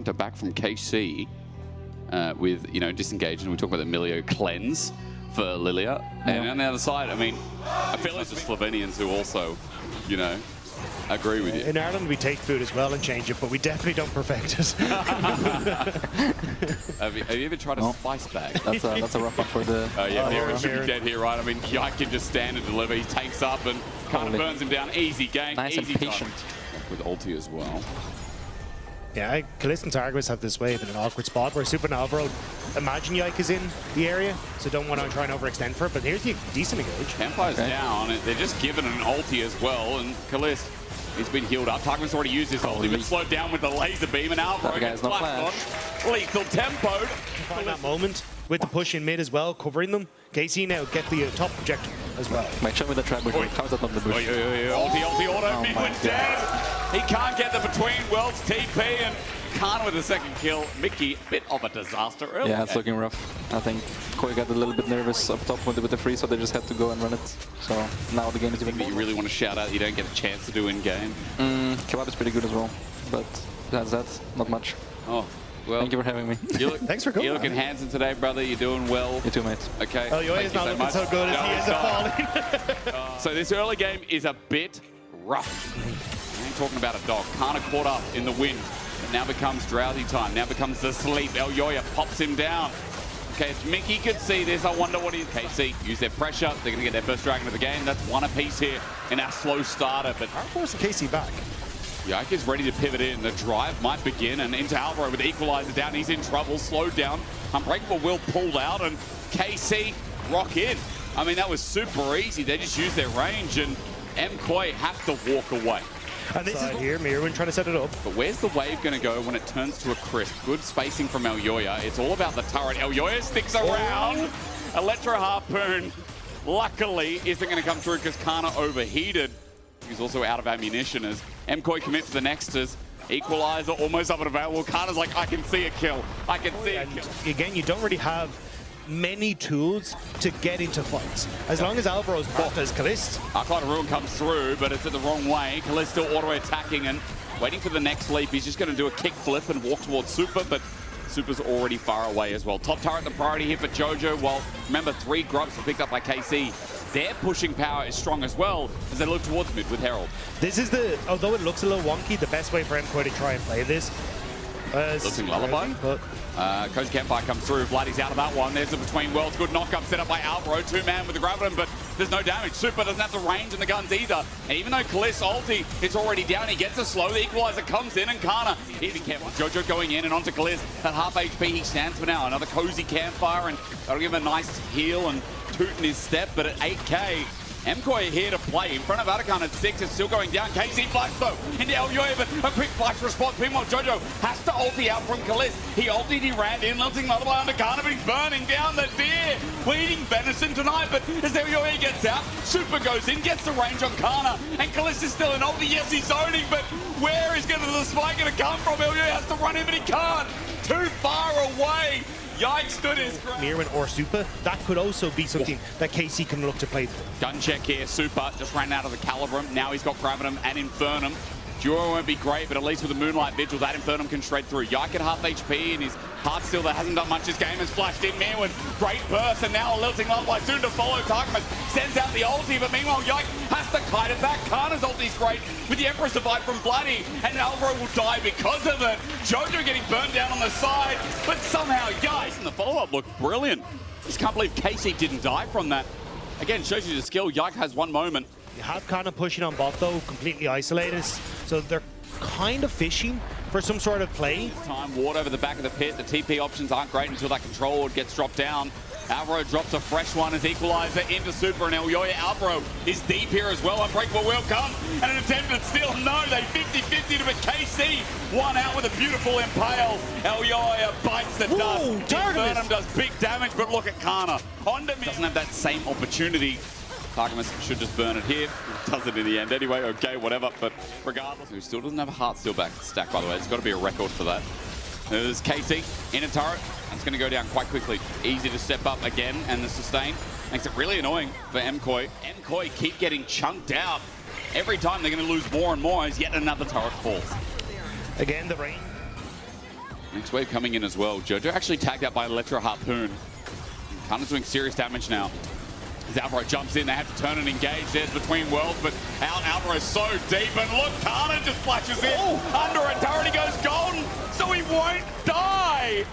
Back from KC with, disengage, and we talk about the Emilio cleanse for Lilia. And on the other side, I mean, I feel like the Slovenians who also, agree with you. In Ireland, we take food as well and change it, but we definitely don't perfect it. Have you ever tried a spice bag? That's a rough one for the... Miriam should be dead here, right? I mean, Yike can just stand and deliver. He takes up and kind of burns him down. Easy game, nice easy and patient. With ulti as well. Yeah, Kalist and Targus have this way in an awkward spot where Super and Alvaro imagine Yike is in the area, so don't want to try and overextend for it, but here's the decent engage. Campfire's down, they're just given an ulti as well, and Kalist, he's been healed up. Targus already used his ulti, but slowed down with the laser beam, and Alvaro gets flashed on. Lethal tempoed. Find that moment with the push in mid as well, covering them. KC now get the top projector as well. Might show me the trap before he comes up on the bush. Ulti auto, mid went dead. He can't get the between worlds TP, and Khan with the second kill. Mickey, bit of a disaster early. Yeah, it's looking rough. I think KOI got a little bit nervous up top with the free, so they just had to go and run it. So now the game is even more. You really want to shout out, you don't get a chance to do in game. Kebab is pretty good as well, but besides that, not much. Oh. Well, thank you for having me. Thanks for coming. You're looking handsome today, brother. You're doing well. You too, mate. Okay. Oh, Yoya's not looking so good as he ends up falling. So this early game is a bit rough. I ain't talking about a dog. Kana caught up in the wind. It now becomes drowsy time. Now becomes the sleep. El Yoya pops him down. Okay, if Mickey could see this, I wonder what he's... KC use their pressure. They're going to get their first dragon of the game. That's one apiece here in our slow starter. But I'll force KC back. Yike is ready to pivot in. The drive might begin, and into Alvaro with the equalizer down. He's in trouble, slowed down. Unbreakable Will pulled out, and KC rock in. I mean, that was super easy. They just used their range, and KOI have to walk away. And this is here, Mirwin trying to set it up. But where's the wave going to go when it turns to a crisp? Good spacing from El Yoya. It's all about the turret. El Yoya sticks around. Electro Harpoon, luckily, isn't going to come through because Kana overheated. He's also out of ammunition as KOI commit to the Nexters. Equalizer almost up and available. Kana's like, I can see a kill. I can see a kill. Again, you don't really have many tools to get into fights. As long as Alvaro's bot as Kalist. Arclight Ruin comes through, but it's in the wrong way. Kalist still auto-attacking and waiting for the next leap. He's just going to do a kick flip and walk towards Super, but Super's already far away as well. Top turret, the priority here for Jojo. Well, remember, 3 grubs are picked up by KC. Their pushing power is strong as well as they look towards mid with Herald. This is although it looks a little wonky, the best way for KOI to try and play this. Looking lullaby. Coach Campfire comes through. Vladdy's out of that one. There's a between worlds. Good knock-up set up by Alvaro. 2-man with the Graviton, but there's no damage. Super doesn't have the range in the guns either. And even though Kalist's ulti is already down, he gets a slow. The equalizer comes in, and Kana, even careful. Jojo going in and onto Kalist at half HP. He stands for now. Another cozy Campfire, and that'll give him a nice heal and toot in his step. But at 8K, KOI here to play in front of Atakan at 6. It's still going down. KC flash though into El Yoya, but a quick flash response. Meanwhile, Jojo has to ulti out from Kalist. He ultied, he ran in, lilting Lullaby under Kana, but he's burning down the deer. We're eating venison tonight, but as El Yoya gets out, Super goes in, gets the range on Kana, and Kalist is still in ulti. Yes, he's zoning, but where is the spike going to come from? El Yoya has to run in, but he can't. Too far away. Yike stood his ground. Mirwin or Super, that could also be something that KC can look to play through. Gun check here, Super just ran out of the Calibrum. Now he's got Gravitum and Infernum. Duo won't be great, but at least with the Moonlight Vigil, that Infernum can shred through. Yike at half HP, and his heart still that hasn't done much this game has flashed in Mirwin. Great burst, and now a lilting Lullaby soon to follow. Tarkman sends out the ulti, but meanwhile, Yike has to kite it back. Kana's ulti's great with the Empress Divide from Vladdy, and Alvaro will die because of it. Jojo getting burned down on the side, but somehow Yike, and the follow-up looked brilliant. Just can't believe KC didn't die from that. Again, shows you the skill. Yike has one moment. You have Kana pushing on bot though, completely isolated. So they're kind of fishing for some sort of play. Time, ward over the back of the pit. The TP options aren't great until that control gets dropped down. Alvaro drops a fresh one as equalizer into Super, and El Yoya. Alvaro is deep here as well. Unbreakable will come, and an attempted steal. No, they 50-50 to KC. One out with a beautiful impale. El Yoya bites the dust. Infernum does big damage, but look at Kana. Doesn't have that same opportunity. Targamas should just burn it here. Does it in the end anyway. Okay, whatever. But regardless, he still doesn't have a heart steal back stack, by the way. There's got to be a record for that. There's KC in a turret. It's going to go down quite quickly. Easy to step up again, and the sustain makes it really annoying for KOI. KOI keep getting chunked out. Every time they're going to lose more and more as yet another turret falls. Again, the rain Next wave coming in as well. Jojo actually tagged out by Electro Harpoon. Kana's doing serious damage now. As Alvaro jumps in, they have to turn and engage. There's between worlds, but Alvaro's so deep. And look, Kana just flashes in under it. Already goes golden, so he won't die.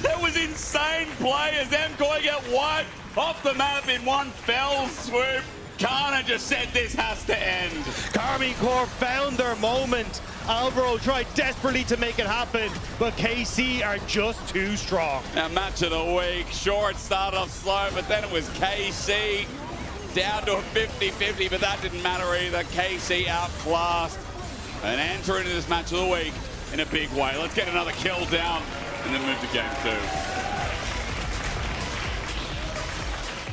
That was insane play as MKOI get wiped off the map in one fell swoop. Kana just said this has to end. Karmine Corp found their moment. Alvaro tried desperately to make it happen, but KC are just too strong. Now, match of the week. Sure, it started off slow, but then it was KC down to a 50-50, but that didn't matter either. KC outclassed and enter into this match of the week in a big way. Let's get another kill down and then move to game 2.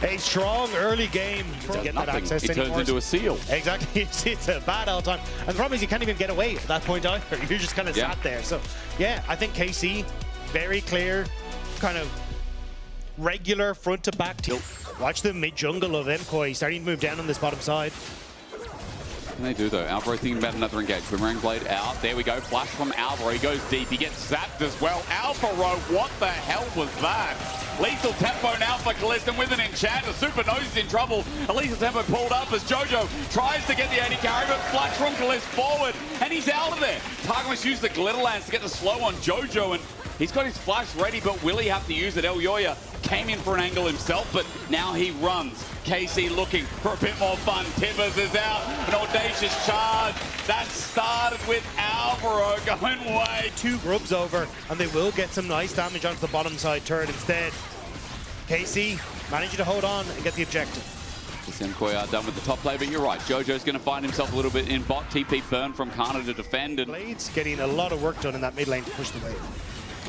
A strong early game to get that access. He turns into a seal. Exactly, it's a bad all time. And the problem is you can't even get away at that point either. You're just kind of sat there. So yeah, I think KC, very clear, kind of regular front to back tilt. Watch the mid jungle of MKOI starting to move down on this bottom side. What can they do though? Alvaro thinking about another engage. Boomerang Blade out. There we go. Flash from Alvaro. He goes deep. He gets zapped as well. Alvaro, what the hell was that? Lethal tempo now for Kalista with an enchant. The Super knows he's in trouble. A lethal tempo pulled up as Jojo tries to get the 80 carry, but flash from Kalista forward, and he's out of there. Tagi must use the glitter lance to get the slow on Jojo, and he's got his flash ready, but will he have to use it? Elyoya came in for an angle himself, but now he runs. KC looking for a bit more fun. Tibbers is out. An audacious charge. That started with Alvaro going way. 2 grubs over, and they will get some nice damage onto the bottom side turret instead. KC managing to hold on and get the objective. MKOI are done with the top play, but you're right. Jojo's going to find himself a little bit in bot. TP burn from Kana to defend. And Blades getting a lot of work done in that mid lane to push the wave.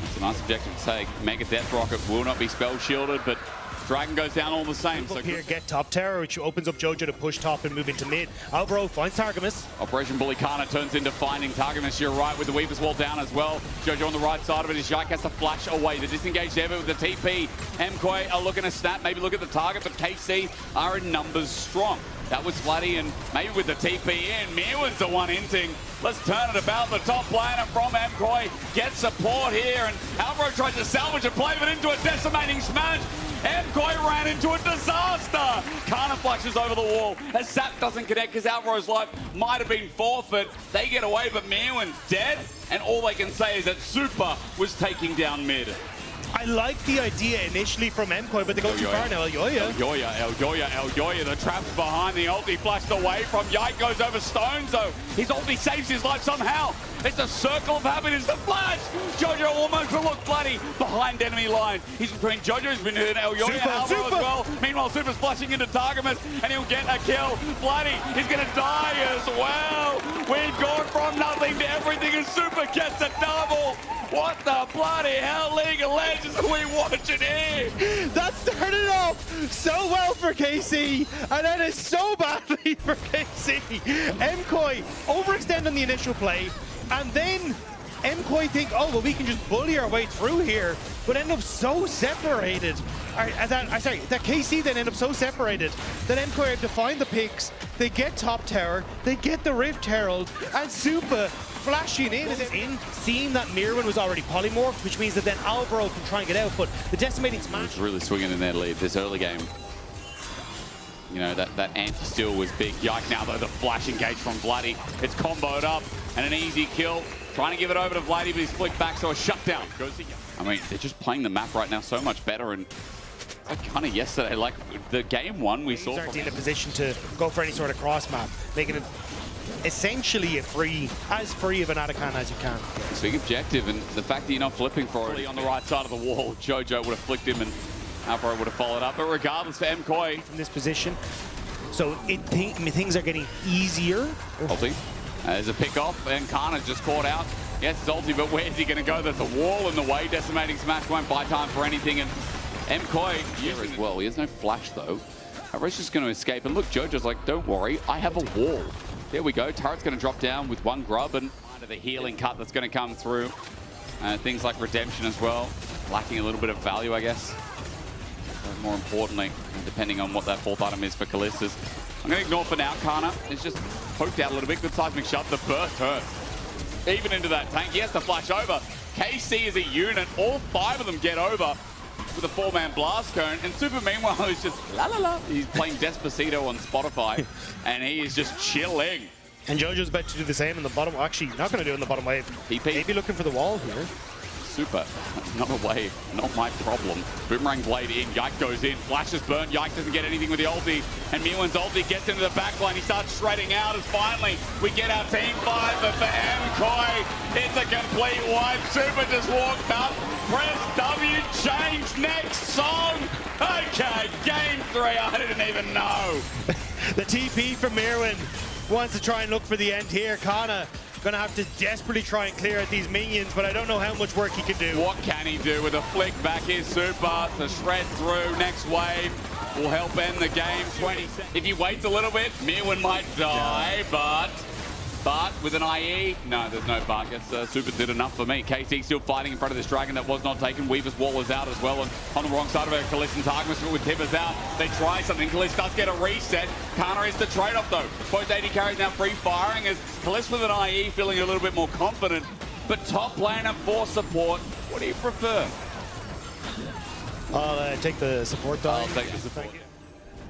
it's a nice objective to take. Mega Death Rocket will not be spell shielded, but Dragon goes down all the same. So here, get top tower, which opens up Jojo to push top and move into mid. Alvaro finds Targamas. Operation Bully Kana turns into finding Targamas. You're right, with the Weaver's Wall down as well. Jojo on the right side of it. His Yike has to flash away. The disengaged there with the TP. MKOI are looking to snap, maybe look at the target, but KC are in numbers strong. That was Vladdy, and maybe with the TP in, Mirwan's the one inting. Let's turn it about. The top laner from MKOI gets support here, and Alvaro tried to salvage a play, but into a decimating smash. MKOI ran into a disaster. Kana flashes over the wall as Zap doesn't connect because Alvaro's life might have been forfeit. They get away, but Mirwan's dead, and all they can say is that Super was taking down mid. I like the idea initially from MKOI, but they go too far now. Elyoya, the trap's behind the ulti, flashed away from Yike, goes over stones though. His ulti saves his life somehow. It's a circle of happiness, the flash! Jojo almost will look bloody behind enemy line. He's between Jojo's been hit, Elyoya and Alvaro as well. Meanwhile, Super's flashing into Targamas, and he'll get a kill. Bloody, he's gonna die as well. We've gone from nothing to everything, and Super gets a double. What the bloody hell, League of Legends, are we watching here? That started off so well for KC, and then it's so badly for KC. MKOI overextend on the initial play, and then MKOI think, oh, well, we can just bully our way through here, but end up so separated. That KC then end up so separated that MKOI have to find the picks, they get top tower, they get the Rift Herald, and Super flashing in, seeing that Mirwan was already polymorphed, which means that then Alvaro can try and get out, but the decimating smash. It's really swinging in their lead this early game. You know, that anti-steal was big. Yike now, though, the flash engage from Vladdy. It's comboed up, and an easy kill. Trying to give it over to Vladdy, but he's flicked back, so a shutdown goes to Yike. I mean, they're just playing the map right now so much better, and like kind of yesterday, like the game one we saw. In a position to go for any sort of cross map, making it essentially as free of an Atakan as you can. It's a big objective, and the fact that you're not flipping for it on the right side of the wall, Jojo would have flicked him and Alvaro would have followed up. But regardless for MKOI from this position, so things are getting easier. Ulti. There's a pick off, and Kana just caught out. Yes, it's ulti, but where's he going to go? There's a wall in the way. Decimating smash won't buy time for anything, and MKOI here as well. He has no flash though. Alvaro's just going to escape, and look, Jojo's like, don't worry, I have a wall. There we go. Turret's going to drop down with one grub, and under the healing cut that's going to come through. Things like redemption as well, lacking a little bit of value, I guess. But more importantly, depending on what that fourth item is for Kalista's. I'm going to ignore for now. Kana is just poked out a little bit. Good seismic shot. The burst hurts. Even into that tank. He has to flash over. KC is a unit. All 5 of them get over with a 4-man blast cone. And Super, meanwhile, is just la la la. He's playing Despacito on Spotify, and he is just chilling. And Jojo's about to do the same in the bottom. Actually, not going to do it in the bottom wave. Maybe looking for the wall here. Super, not a wave, not my problem. Boomerang blade in, Yike goes in, Flash is burnt, Yike doesn't get anything with the ulti, and Miwan's ulti gets into the backline. He starts shredding out as finally we get our team fight, but for MKOI, it's a complete wipe. Super just walked up, press W, change next song. Okay, game 3, I didn't even know. The TP from Mirwin wants to try and look for the end here. Kana gonna have to desperately try and clear out these minions, but I don't know how much work he can do. What can he do with a flick back? Here's Super to shred through. Next wave will help end the game. 20 seconds. If he waits a little bit, Mirwin might die, but with an IE, no, there's no but. Guess Super did enough for me. KC still fighting in front of this dragon that was not taken. Weaver's wall is out as well, and on the wrong side of it, Kalist and Targmas with Tibbers out. They try something. Kalist does get a reset. Kana is the trade-off though. Both AD carries now free-firing as Kalist with an IE feeling a little bit more confident. But top laner for support, what do you prefer? I'll take the support though. I'll take the support.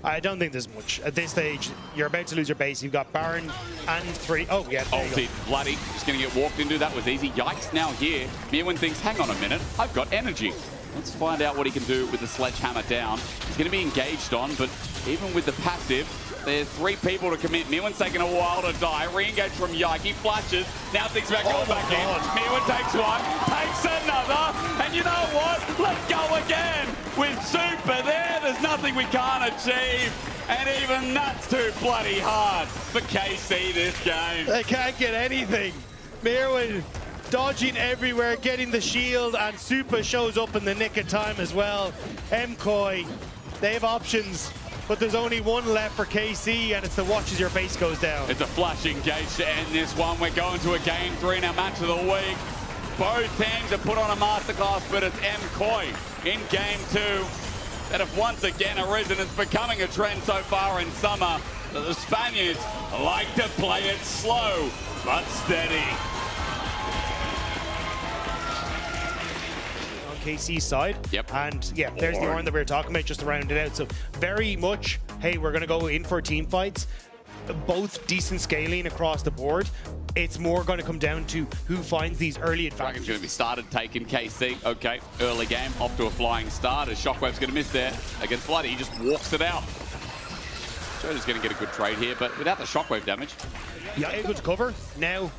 I don't think there's much. At this stage, you're about to lose your base. You've got Baron and 3. Oh, yeah, there you go. Bloody, just going to get walked into. That was easy. Yikes now here. Mirwin thinks, hang on a minute, I've got energy. Let's find out what he can do with the sledgehammer down. He's going to be engaged on, but even with the passive, there's 3 people to commit. Mirwin's taking a while to die. Re-engage from Yike. He flashes. Now thinks about going back in. Mirwin takes one, takes another, and you know what? Let's go again. With Super there's nothing we can't achieve. And even that's too bloody hard for KC this game. They can't get anything. Mirwin dodging everywhere, getting the shield, and Super shows up in the nick of time as well. MKOI, they have options, but there's only one left for KC, and it's the watch as your base goes down. It's a flash engage to end this one. We're going to a game 3 in our match of the week. Both teams have put on a masterclass, but it's MKOI in game 2 that have once again arisen. It's becoming a trend so far in summer that the Spaniards like to play it slow but steady. On KC's side. Yep. And yeah, there's the Ornn that we were talking about just to round it out. So very much, hey, we're going to go in for team fights. Both decent scaling across the board. It's more going to come down to who finds these early advantages. Dragon's going to be started taking KC. Okay, early game, off to a flying start as Shockwave's going to miss there against Bloody. He just walks it out. Jojo's going to get a good trade here, but without the Shockwave damage. Yeah, able to cover. Now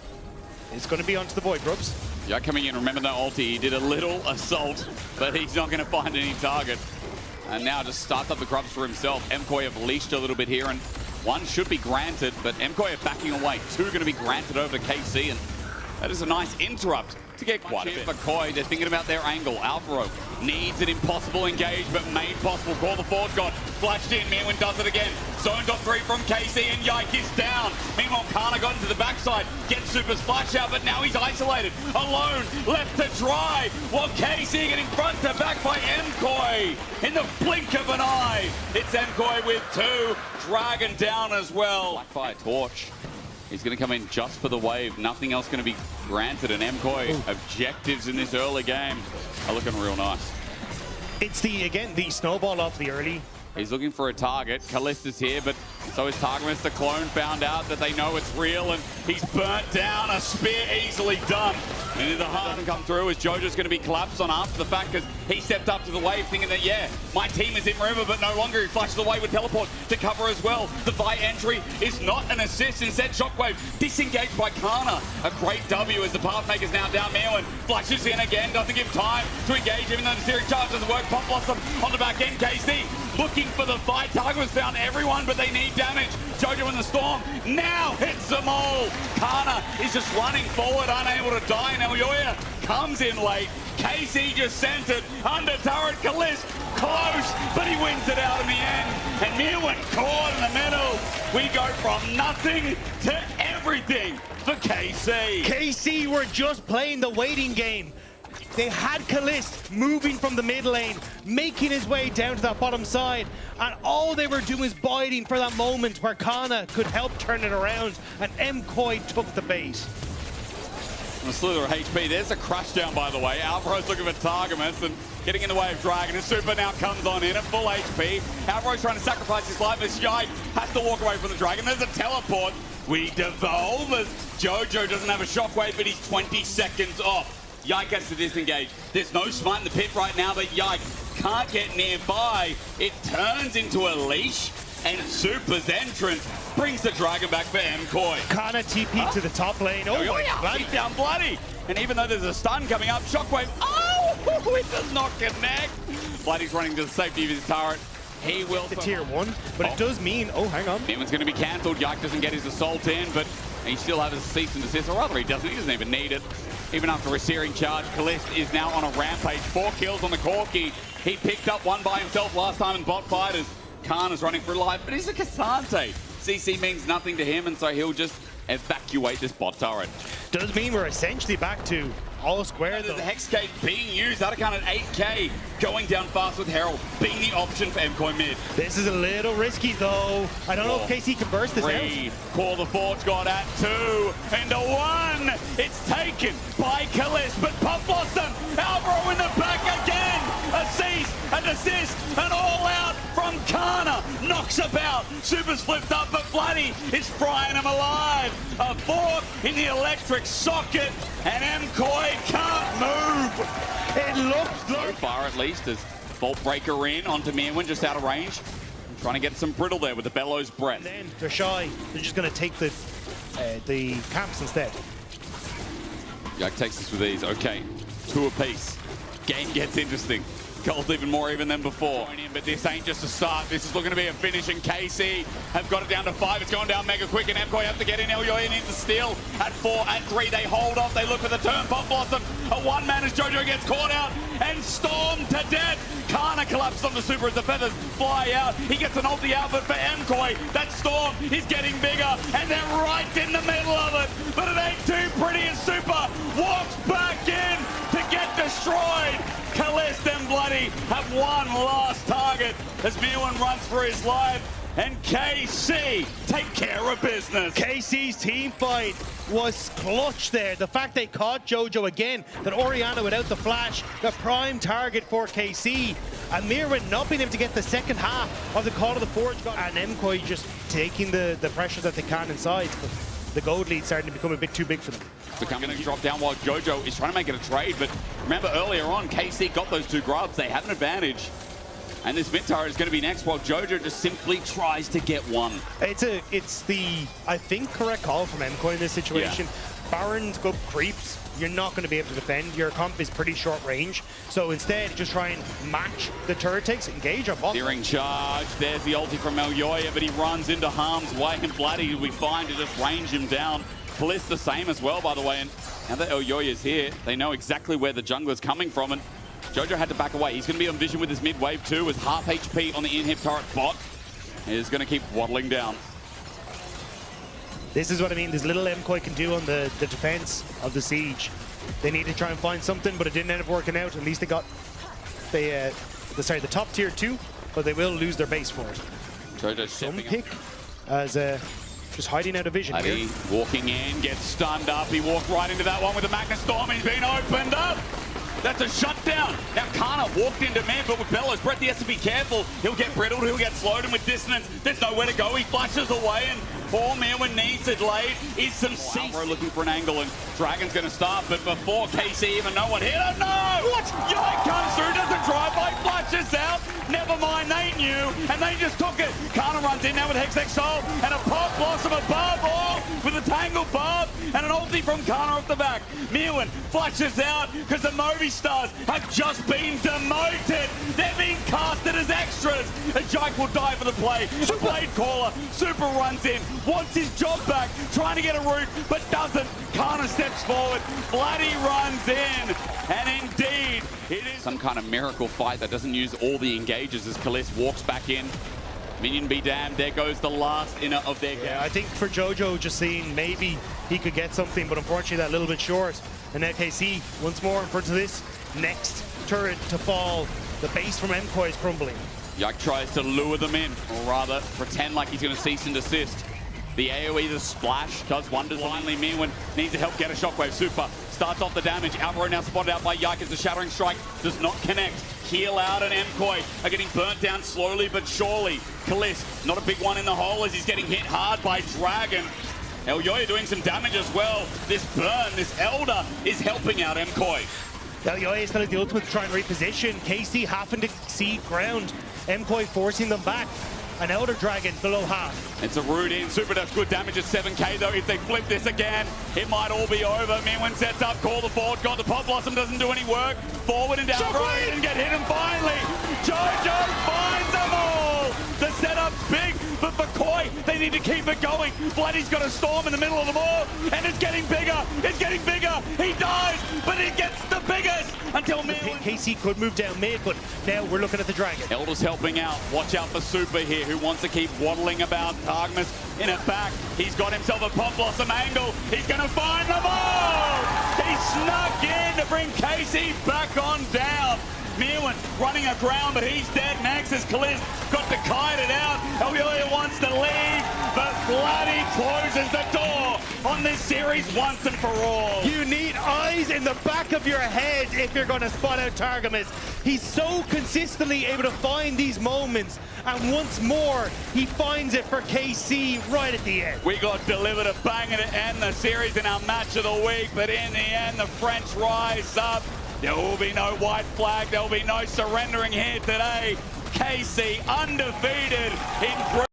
it's going to be onto the Void Grubs. Yeah, coming in, remember that ulti, he did a little assault, but he's not going to find any target. And now just starts up the Grubs for himself. MKOI have leashed a little bit here, and 1 should be granted, but MKOI are backing away. 2 are going to be granted over to KC, and that is a nice interrupt to get quite a bit. For KOI, they're thinking about their angle. Alvaro needs an impossible engage, but made possible. Call the forward god. Flashed in. Mirwin does it again. Zoned off 3 from KC, and Yike is down. Meanwhile, Kana got into the backside. Gets Super's flash out, but now he's isolated. Alone, left to dry. While KC getting front to back by MKOI. In the blink of an eye, it's MKOI with 2. Dragon down as well. Blackfire Torch. He's going to come in just for the wave. Nothing else going to be granted. And MKOI objectives in this early game are looking real nice. It's the snowball off the early. He's looking for a target. Kalista's here, but so is Targmas. The clone found out that they know it's real, and he's burnt down. A spear easily done. And the heart doesn't come through as Jojo's going to be collapsed on after the fact because he stepped up to the wave thinking that, yeah, my team is in river, but no longer. He flashes away with teleport to cover as well. The Vi entry is not an assist. Instead, Shockwave disengaged by Kana. A great W as the Pathmaker's now down. Mirwin flashes in again, doesn't give time to engage, even though the steering charge doesn't work. Pop Blossom on the back end. KC looking for the fight. Target's found everyone, but they need damage. Jojo in the storm now hits them all. Kana is just running forward, unable to die. Now Yoya comes in late. KC just sent it under turret. Kalist close, but he wins it out in the end. And Mirwin caught in the middle. We go from nothing to everything for KC. KC were just playing the waiting game. They had Kalist moving from the mid lane, making his way down to that bottom side, and all they were doing was biding for that moment where Kana could help turn it around, and MKOI took the bait. A slither of HP. There's a crush down, by the way. Alvaro's looking for Targamas and getting in the way of Dragon. His super now comes on in at full HP. Alvaro's trying to sacrifice his life as Yike has to walk away from the Dragon. There's a teleport. We devolve as Jojo doesn't have a shockwave, but he's 20 seconds off. Yike has to disengage. There's no smite in the pit right now, but Yike can't get nearby. It turns into a leash, and Super's entrance brings the Dragon back for MKOI. Kana TP to the top lane. Oh my God. Keep down Bloody. And even though there's a stun coming up, Shockwave, oh, it does not connect. Bloody's running to the safety of his turret. He will. The tier 1, but it does mean, oh, hang on. That one's going to be cancelled. Yike doesn't get his assault in, but he still has a cease and desist, or rather he doesn't even need it. Even after a searing charge, Kalist is now on a rampage. 4 kills on the Corki. He picked up one by himself last time in bot fight as Khan is running for life, but he's a Cassante. CC means nothing to him, and so he'll just evacuate this bot turret. Does mean we're essentially back to all square, though. The Hexgate being used, that account at 8k, going down fast with Herald, being the option for MKOI mid. This is a little risky, though. I don't know if KC can burst this out. Call the Forge God at 2 into 1. It's taken by Kalist, but Puff Blossom, Alvaro in the back again. A cease, a desist, an all out from Kana. Knocks about. Super's flipped up, but Bloody is frying him alive. A 4 in the electric socket, and MKOI can't move. It looks So far, at least, as Vault Breaker in onto Mirwin, just out of range. Trying to get some brittle there with the Bellows Breath. Then they're shy. They're just going to take the camps instead. Yike takes this with ease. Okay, 2 apiece. Game gets interesting. Gold's even more even than before. But this ain't just a start. This is looking to be a finish, and KC have got it down to 5. It's gone down mega quick, and MKOI have to get in. Elyoy needs to steal. At 4, at 3, they hold off. They look for the turn. Pop Blossom, a 1-man as Jojo gets caught out and stormed to death. Kana collapses on the super as the feathers fly out. He gets an ulti output for MKOI. That storm is getting bigger, and they're right in the middle of it. But it ain't too pretty as Super walks back in to get destroyed. Kalist and Bloody have one last target as Mirwin runs for his life, and KC take care of business. KC's team fight was clutch there. The fact they caught Jojo again, that Orianna without the flash, the prime target for KC, and Mirwin not being able to get the second half of the Call of the Forge God, and MKOI just taking the pressure that they can inside. But the gold lead starting to become a bit too big for them. They're going to drop down while Jojo is trying to make it a trade, but remember earlier on, KC got those 2 grubs. They have an advantage. And this mid turret is going to be next while Jojo just simply tries to get one. It's the, I think, correct call from MKOI in this situation. Yeah. Barons go creeps. You're not going to be able to defend. Your comp is pretty short range. So instead, just try and match the turret takes, engage on bot. Searing charge. There's the ulti from Elyoya, but he runs into harm's way, and Bloody we find to just range him down. Bliss the same as well, by the way. And now that Elyoya is here, they know exactly where the jungler's coming from, and Jojo had to back away. He's going to be on vision with his mid wave too, with half HP on the inhib turret bot. He's going to keep waddling down. This is what I mean. This little MKOI can do on the defense of the siege. They need to try and find something, but it didn't end up working out. At least they got the top tier 2, but they will lose their base for it. Jojo's some pick as just hiding out of vision. Here. Walking in, gets stunned up. He walked right into that one with the Magna Storm. He's been opened up. That's a shutdown. Now Kana walked into man, but with Bellows Breath, he has to be careful. He'll get brittled, he'll get slowed, and with dissonance, there's nowhere to go. He flashes away, and poor Mirwin needs it laid. Is some cease. We're looking for an angle, and Dragon's going to start, but before KC even no one hit him. No! What? Yike comes through, does a drive-by, flashes out. Never mind, they knew, and they just took it. Kana runs in now with Hextech Soul, and a Pop Blossom above all, with a Tangled Barb, and an ulti from Kana off the back. Mirwin flashes out, because the Movistars have just been demoted. They're being casted as extras. And Jike will die for the play. The Blade Caller, Super runs in, wants his job back, trying to get a root, but doesn't. Kana steps forward, Bloody runs in, and indeed, it is some kind of miracle fight that doesn't use all the engages as Kalist walks back in. Minion be damned, there goes the last inner of their game. Yeah, I think for Jojo, just seeing maybe he could get something, but unfortunately that little bit short. And LKC, once more in front of this next turret to fall. The base from MKOI is crumbling. Yike tries to lure them in, or rather pretend like he's going to cease and desist. The AoE, the splash, does wonders. Finally, Mirwin needs to help get a shockwave. Super starts off the damage. Alvaro now spotted out by Yike as the Shattering Strike does not connect. Heal out and MKOI are getting burnt down slowly but surely. Kalist, not a big one in the hole as he's getting hit hard by Dragon. Elyoya doing some damage as well. This burn, this Elder is helping out MKOI. Elyoya is going to the ultimate to try and reposition. KC having to cede ground. MKOI forcing them back. An Elder Dragon below half. It's a root in. Super does good damage at 7k though. If they flip this again, it might all be over. Mirwin sets up, call the forward, got the Pop Blossom, doesn't do any work. Forward and down right and get hit and finally, Jojo finds them all. The setup's big, but for KOI, they need to keep it going. Blooddy's got a storm in the middle of the ball, and it's getting bigger, it's getting bigger. He dies, but it gets the biggest until Mirwin. KC could move down mid, but now we're looking at the Dragon. Elder's helping out. Watch out for Super here, who wants to keep waddling about. Targmas in it back. He's got himself a Pop Blossom angle. He's going to find the ball. He snuck in to bring Casey back on down. Mirwin running aground, but he's dead next as Kalist got to kite it out. Elyoya wants to leave, but Bloody closes the door on this series once and for all. You need eyes in the back of your head if you're going to spot out Targamas. He's so consistently able to find these moments, and once more, he finds it for KC right at the end. We got delivered a banger to end the series in our match of the week, but in the end, the French rise up. There will be no white flag. There will be no surrendering here today. KC undefeated in